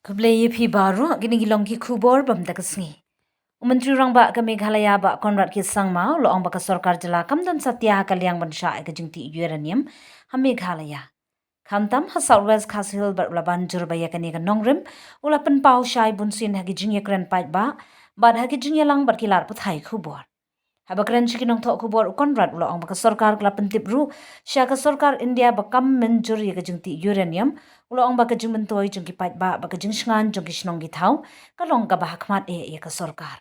Kableye phi baru gini gilong ki khubor bam takasngi. Umantri rangba ka Meghalaya ba Konrad ki sangma lo ong ba ka sarkar Jylla kamdan satya ka liang Mynshwa ka jingti Uranium ha Meghalaya. Khamtam ha Southwest Khasil bar laban jurbaya ka ni ka nongrim ulapan pau Shai bunsin ha ki jingye Kren pai ba bad ha ki jingye lang bar kilar puthai khubor. Habakran chikinong thok kubor Konrad ulo ang baka sarkar kala pentip ru Shah ka sarkar India bakam menjur ya jingti Uranium ulo ang baka jing mentoy jing kipait ba baka jing shngan jing kishnong githau kalong ka bahakmat ya ka sarkar.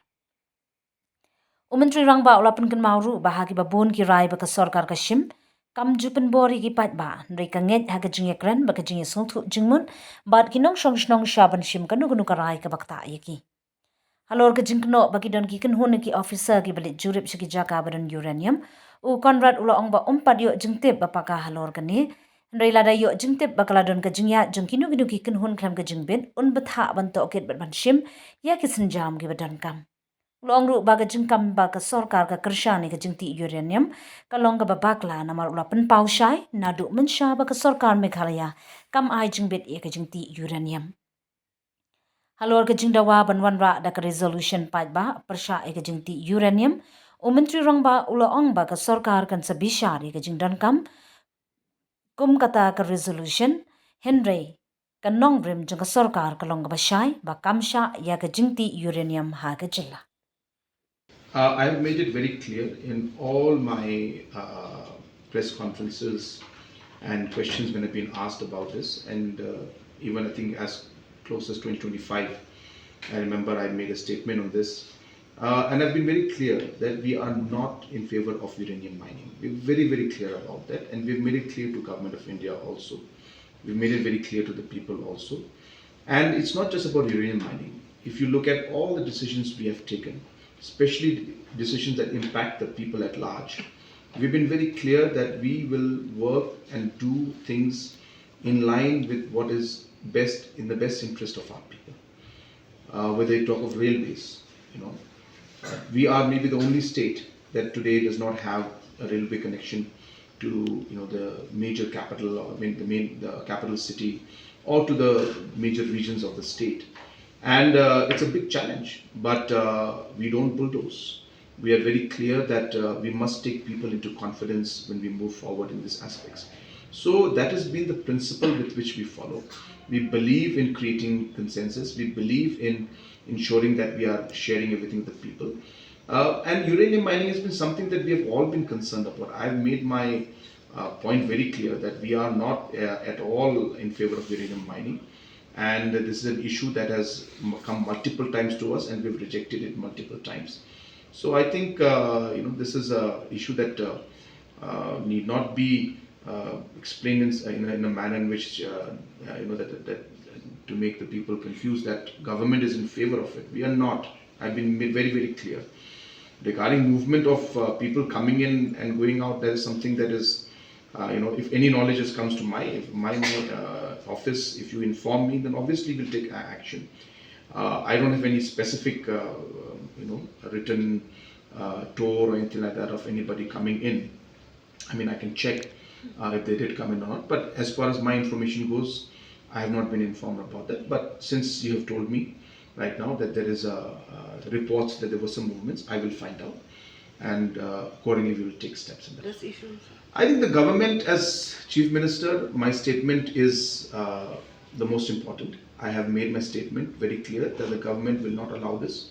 Umantri rang ba ulo pen mauru bahagi babon ki rai baka sarkar ka shim kam jupen bori kipait ba nri ka nget ha ka jing Kren baka jing sulthu jingmun bad kinong shnong shaban shim kanu ka rai ka bakta yaki. Halor ke jingkno bagi don ki kenhun ki officer ki balik jurip shiki jaka badan Uranium u Konrad ulo ong ba umpat yo jingtip bapaka halor ke ni ndai lada yo jingtip bakala don ke jingya jingkinu ginu ki kenhun klam ke jingbin un betha banto okit bat shim ya ki senjam ki badan kam ulo ong ru baga jingkam ba ka sarkar ka kershani ke jingti Uranium kalong ka babakla namar ulo pen pau Shai Naduh Mynshwa ba ka sarkar Meghalaya kam ai jingbit ya ke jingti Uranium. Halor ke jingdawa banwanra da ka resolution pai ba persha e ke jingti Uranium menteri rang ba ulo ong ba ka sarkar kan sabishar e ke jingdan kam kum kata ka resolution henry kan nongrim jang ka sarkar ka long ba Shai ba kamsha ya ka jingti Uranium ha ka Jylla. I have made it very clear in all my press conferences and questions when I've been asked about this, and even I think as close as 2025, I remember I made a statement on this, and I've been very clear that we are not in favor of uranium mining. We're very, very clear about that, and we've made it clear to Government of India also. We've made it very clear to the people also. And it's not just about uranium mining. If you look at all the decisions we have taken, especially decisions that impact the people at large, we've been very clear that we will work and do things in line with what is best in the best interest of our people. Whether you talk of railways, we are maybe the only state that today does not have a railway connection to the major capital, or the capital city, or to the major regions of the state. And it's a big challenge, but we don't bulldoze. We are very clear that we must take people into confidence when we move forward in these aspects. So that has been the principle with which we follow. We believe in creating consensus. We believe in ensuring that we are sharing everything with the people. And uranium mining has been something that we have all been concerned about. I've made my point very clear that we are not at all in favor of uranium mining. And this is an issue that has come multiple times to us, and we've rejected it multiple times. So I think this is an issue that need not be explained in a manner in which that to make the people confused that government is in favor of it. We are not. I've been made very, very clear. Regarding movement of people coming in and going out, there is something that is, if any knowledge comes to my office, if you inform me, then obviously we'll take action. I don't have any specific, written tour or anything like that of anybody coming in. I mean, I can check if they did come in or not. But as far as my information goes, I have not been informed about that. But since you have told me right now that there is reports that there were some movements, I will find out, and accordingly we will take steps in that. This issue, I think the government, as Chief Minister, my statement is the most important. I have made my statement very clear that the government will not allow this.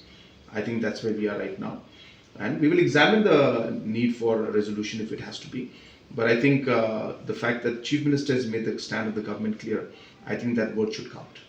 I think that's where we are right now, and we will examine the need for a resolution if it has to be. But I think the fact that Chief Minister has made the stand of the government clear, I think that word should count.